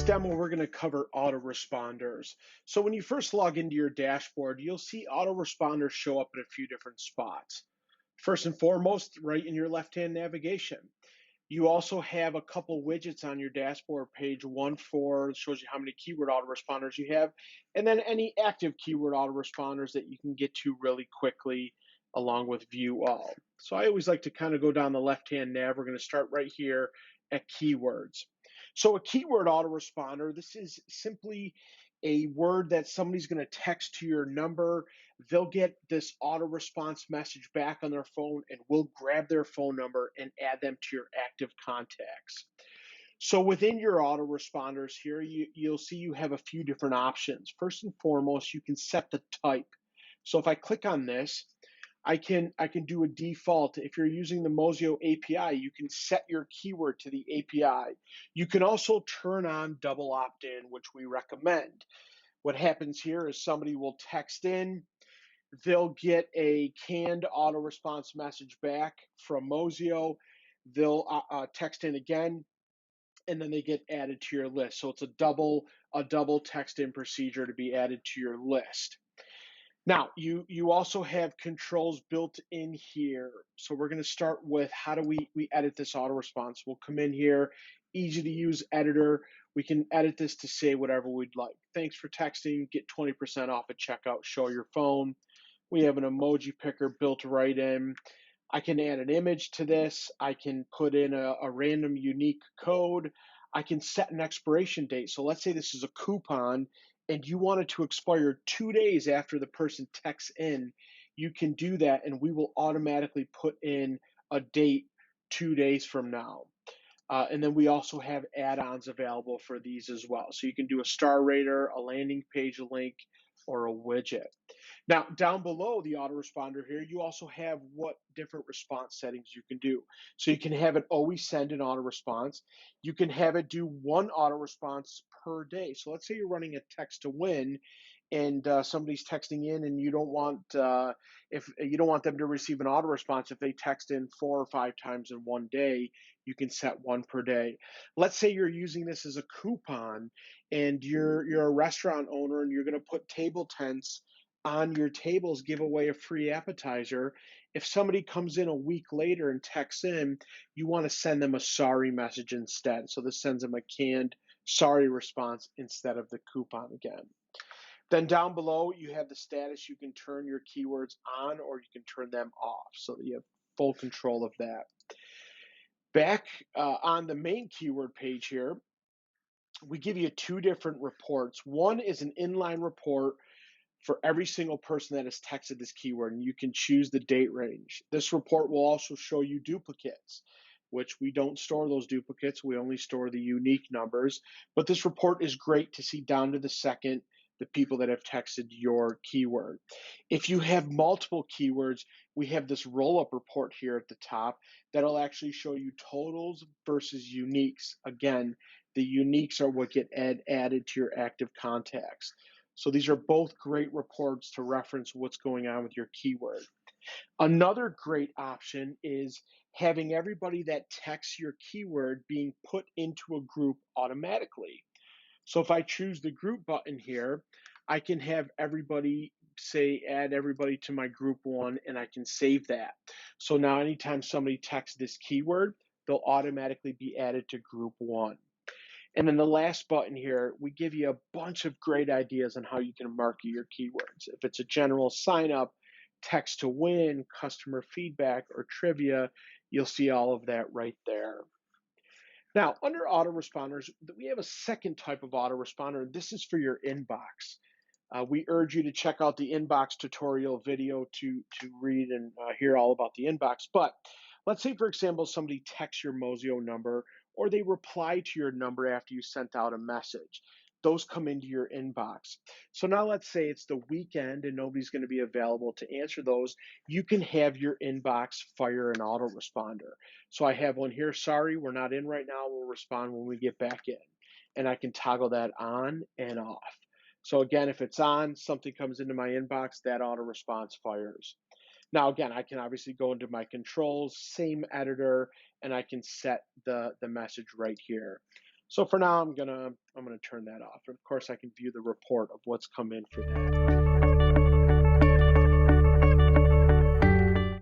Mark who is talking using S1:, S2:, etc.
S1: this demo, we're going to cover autoresponders. So when you first log into your dashboard, you'll see autoresponders show up in a few different spots. First and foremost, right in your left-hand navigation. You also have a couple widgets on your dashboard page. One for shows you how many keyword autoresponders you have, and then any active keyword autoresponders that you can get to really quickly, along with view all. So I always like to kind of go down the left-hand nav. We're going to start right here at keywords. So a keyword autoresponder, this is simply a word that somebody's going to text to your number. They'll get this auto response message back on their phone, and we'll grab their phone number and add them to your active contacts. So within your autoresponders here, you'll see you have a few different options. First and foremost, you can set the type. So if I click on this, I can do a default. If you're using the Mozeo API, you can set your keyword to the API. You can also turn on double opt-in, which we recommend. What happens here is somebody will text in, they'll get a canned auto response message back from Mozeo. They'll text in again, and then they get added to your list. So it's a double text in procedure to be added to your list. Now, you also have controls built in here. So we're going to start with how do we edit this auto response. We'll come in here, easy to use editor. We can edit this to say whatever we'd like. Thanks for texting, get 20% off at checkout, show your phone. We have an emoji picker built right in. I can add an image to this. I can put in a random unique code. I can set an expiration date. So let's say this is a coupon and you want it to expire 2 days after the person texts in. You can do that, and we will automatically put in a date 2 days from now. And then we also have add-ons available for these as well. So you can do a star rater, a landing page link, or a widget. Now, down below the autoresponder here, you also have what different response settings you can do. So you can have it always send an auto response. You can have it do one auto response per day. So let's say you're running a text to win, and somebody's texting in, and you don't want if you don't want them to receive an auto response if they text in 4 or 5 times in one day. You can set one per day. Let's say you're using this as a coupon, and you're a restaurant owner, and you're going to put table tents on your tables, give away a free appetizer. If somebody comes in a week later and texts in, you want to send them a sorry message instead. So this sends them a canned sorry response instead of the coupon again. Then down below, you have the status. You can turn your keywords on or you can turn them off so that you have full control of that. Back on the main keyword page here, we give you 2 different reports. One is an inline report for every single person that has texted this keyword, and you can choose the date range. This report will also show you duplicates, which we don't store those duplicates. We only store the unique numbers. But this report is great to see down to the second the people that have texted your keyword. If you have multiple keywords, we have this roll-up report here at the top that'll actually show you totals versus uniques. Again, the uniques are what get added to your active contacts. So these are both great reports to reference what's going on with your keyword. Another great option is having everybody that texts your keyword being put into a group automatically. So if I choose the group button here, I can have everybody say add everybody to my group one, and I can save that. So now anytime somebody texts this keyword, they'll automatically be added to group one. And then the last button here, we give you a bunch of great ideas on how you can market your keywords. If it's a general sign up, text to win, customer feedback, or trivia, you'll see all of that right there. Now, under autoresponders, we have a second type of autoresponder. This is for your inbox. We urge you to check out the inbox tutorial video to read and hear all about the inbox. But let's say, for example, somebody texts your Mozeo number or they reply to your number after you sent out a message. Those come into your inbox. So now let's say it's the weekend and nobody's going to be available to answer those. You can have your inbox fire an autoresponder. So I have one here. Sorry, we're not in right now. We'll respond when we get back in. And I can toggle that on and off. So again, if it's on, something comes into my inbox, that auto response fires. Now, again, I can obviously go into my controls, same editor, and I can set the message right here. So for now, I'm gonna turn that off. And of course, I can view the report of what's come in for that.